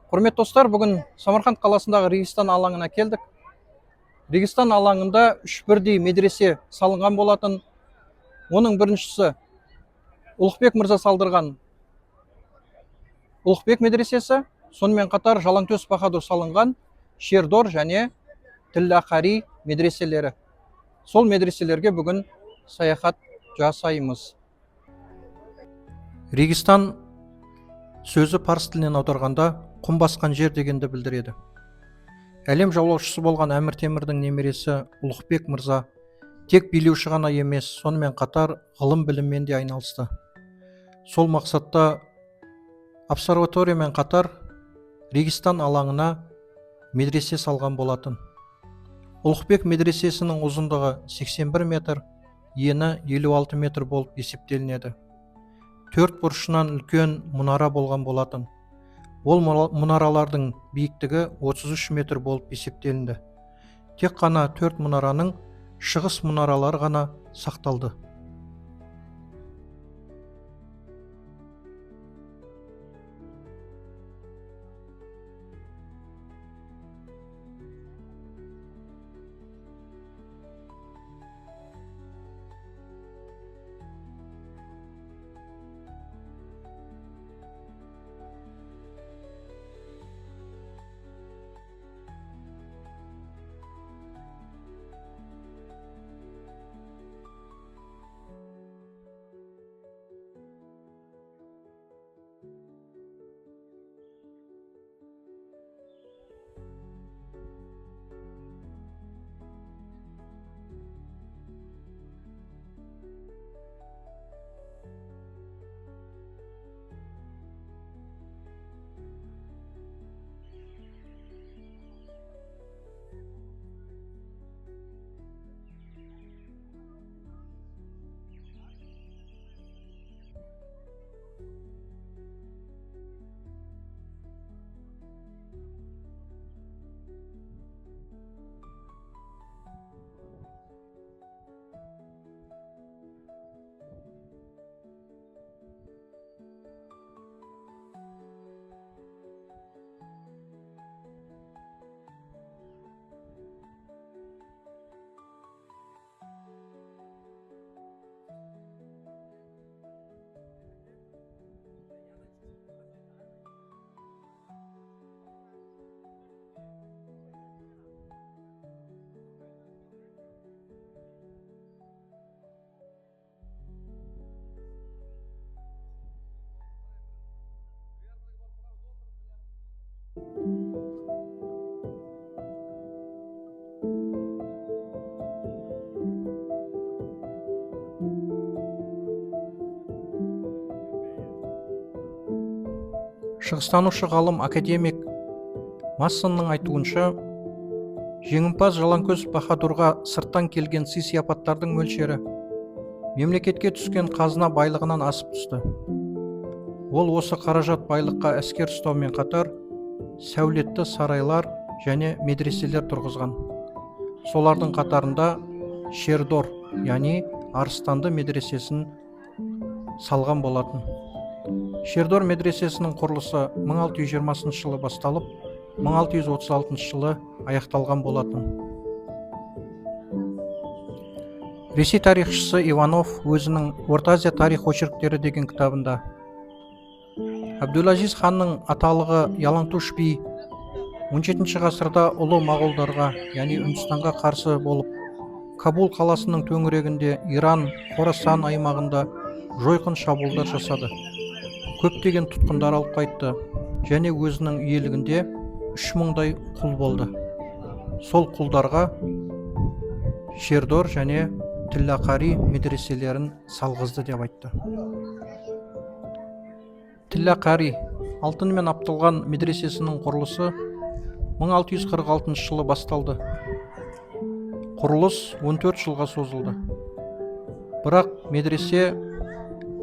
Құрметті достар, бүгін Самарқанд қаласындағы Регистан алаңына келдік. Регистан алаңында 3 бірдей медресе салынған болатын. Оның біріншісі Ұлықбек мырза салдырған Ұлықбек медресесі, сонымен қатар Жалаңтөс Баһадур салынған Шердор және Тиллақари медреселері. Сол медреселерге бүгін саяхат жасаймыз. Регистан сөзі парсы тілінен аударғанда құм басқан жер дегенді білдіреді. Әлем жаулаушысы болған Әмір Темірдің немересі Ұлықбек мырза тек билеуші ғана емес, сонымен қатар ғылым біліммен де айналысты. Сол мақсатта обсерваториямен қатар Регистан алаңына медресе салған болатын. Ұлықбек медресесінің ұзындығы 81 метр, ені 56 метр болып есептелінеді. 4 бұрышынан үлкен мұнара болған болатын. Ол мұнаралардың биіктігі 33 метр болып есептелінді. Тек қана 4 мұнараның шығыс мұнаралары ғана сақталды. Шығыстанушы ғалым академик Массонның айтуынша, жеңімпаз Жалаңтөс Баһадурға сырттан келген сый-сияпаттардың мөлшері мемлекетке түскен қазына байлығынан асып түсті. Ол осы қаражат байлыққа әскер ұстаумен қатар сәулетті сарайлар және медреселер тұрғызған. Солардың қатарында Шердор, яғни Арыстанды медресесін салған болатын. Шердор медресесінің құрылысы 1620 жылы басталып, 1636 жылы аяқталған болатын. Ресей тарихшысы Иванов өзінің Орта Азия тарих очерктері деген кітабында Әбдуләзиз ханның аталығы Ялаңтөс би 17 ғасырда ұлы моғолдарға, яғни Үндістанға қарсы болып, Кабул қаласының төңірегінде Иран, Хорасан аймағында жойқын шабуылдар жасады. Көптеген тұтқындар алып қайтты және өзінің иелігінде 3000-дай құл болды. Сол құлдарға Шердор және Тиллақари медреселерін салғызды деп айтты. Тиллақари алтынмен апталған медресесінің құрылысы 1646 жылы басталды. Құрылыс 14 жылға созылды. Бірақ медресе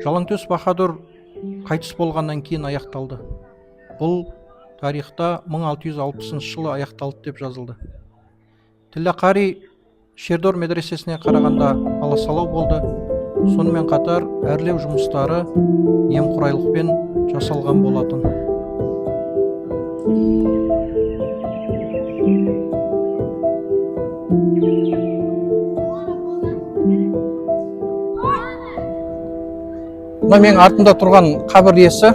Жалаңтөс Баһадур қайтыс болғаннан кейін аяқталды. Бұл тарихта 1660 жылы аяқталды деп жазылды. Тиллақари Шердор медресесіне қарағанда аласалау болды. Сонымен қатар әрлеу жұмыстары немқұрайлықпен жасалған болатын. Мына менің артымда тұрған қабір иесі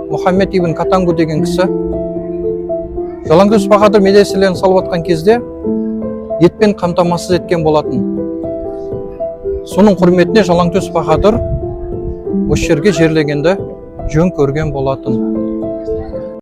Мұхаммед ибн Катангу деген кісі Жалаңтөс Баһадүр медреселерін салып жатқан кезде етпен қамтамасыз еткен болатын. Соның құрметіне Жалаңтөс Баһадүр осы жерге жерлегенді жөн көрген болатын.